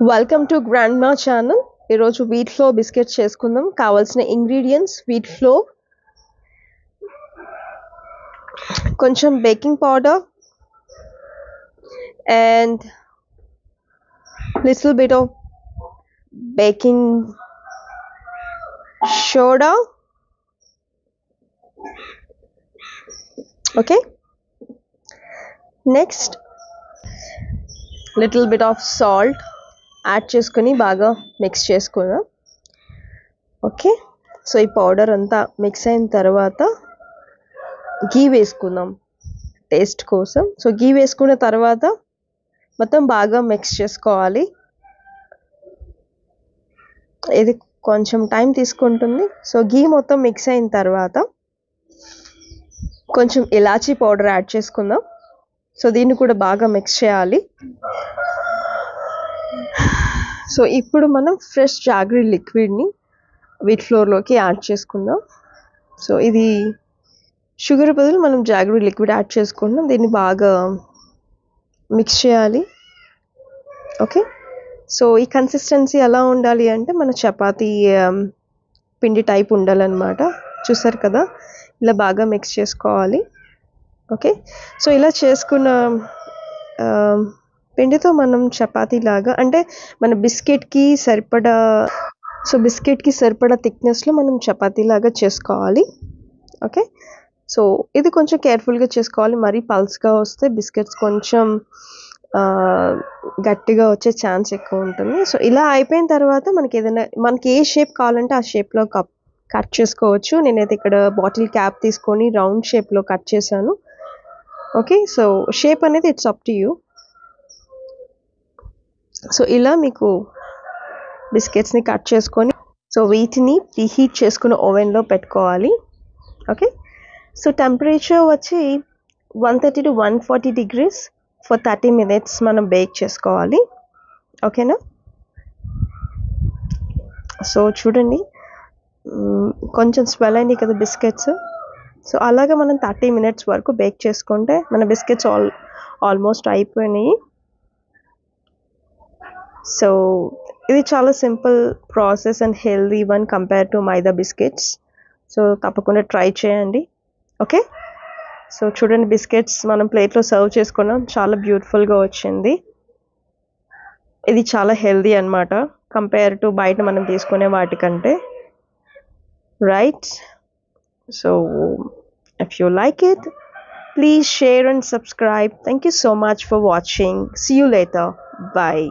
Welcome to Grandma channel. ఈరోజు wheat flour biscuits చేసుకుందాం. కావాల్సిన ఇంగ్రీడియంట్స్ వీట్ ఫ్లోర్, కొంచెం baking powder and little bit of baking soda. Okay, next little bit of salt add చేసుకొని బాగా mix చేసుకుందాం. Okay, so ఈ powder అంతా mix అయిన తర్వాత గీ వేసుకుందాం టేస్ట్ కోసం. సో గీ వేసుకున్న తర్వాత మొత్తం బాగా మిక్స్ చేసుకోవాలి. ఇది కొంచెం టైం తీసుకుంటుంది. సో గీ మొత్తం మిక్స్ అయిన తర్వాత కొంచెం ఇలాచీ పౌడర్ యాడ్ చేసుకుందాం. సో దీన్ని కూడా బాగా మిక్స్ చేయాలి. సో ఇప్పుడు మనం ఫ్రెష్ జాగరీ లిక్విడ్ని వీట్ ఫ్లోర్లోకి యాడ్ చేసుకుందాం. సో ఇది షుగర్ బదులు మనం జాగరీ లిక్విడ్ యాడ్ చేసుకుందాం. దీన్ని బాగా మిక్స్ చేయాలి. ఓకే, సో ఈ కన్సిస్టెన్సీ ఎలా ఉండాలి అంటే మన చపాతీ పిండి టైప్ ఉండాలన్నమాట. చూసారు కదా, ఇలా బాగా మిక్స్ చేసుకోవాలి. ఓకే, సో ఇలా చేసుకున్న పిండితో మనం చపాతీ లాగా, అంటే మన బిస్కెట్కి సరిపడా థిక్నెస్లో మనం చపాతీ లాగా చేసుకోవాలి. ఓకే, సో ఇది కొంచెం కేర్ఫుల్గా చేసుకోవాలి. మరీ పల్స్గా వస్తే బిస్కెట్స్ కొంచెం గట్టిగా వచ్చే ఛాన్స్ ఎక్కువ ఉంటుంది. సో ఇలా అయిపోయిన తర్వాత మనకి ఏ షేప్ కావాలంటే ఆ షేప్లో కట్ చేసుకోవచ్చు. నేనైతే ఇక్కడ బాటిల్ క్యాప్ తీసుకొని రౌండ్ షేప్లో కట్ చేశాను. ఓకే, సో షేప్ అనేది it's up to you. So ఇలా మీకు బిస్కెట్స్ని కట్ చేసుకొని సో వీటిని ప్రీహీట్ చేసుకుని ఓవెన్లో పెట్టుకోవాలి. ఓకే, సో టెంపరేచర్ వచ్చి 130 to 140 degrees ఫర్ 30 minutes మనం బేక్ చేసుకోవాలి. ఓకేనా, సో చూడండి కొంచెం స్వెల్ అయింది కదా బిస్కెట్స్. సో అలాగే మనం 30 minutes వరకు బేక్ చేసుకుంటే మన బిస్కెట్స్ ఆల్మోస్ట్ అయిపోయినాయి. సో ఇది చాలా simple process and healthy one compare to maida biscuits. So తప్పకుండా ట్రై చేయండి. ఓకే, సో చూడండి బిస్కెట్స్ మనం ప్లేట్లో సర్వ్ చేసుకున్నాం. చాలా బ్యూటిఫుల్గా వచ్చింది. ఇది చాలా హెల్దీ అన్నమాట కంపేర్ టు బయట మనం తీసుకునే వాటికంటే. Right, so if you like it, please share and subscribe. Thank you so much for watching. See you later. Bye.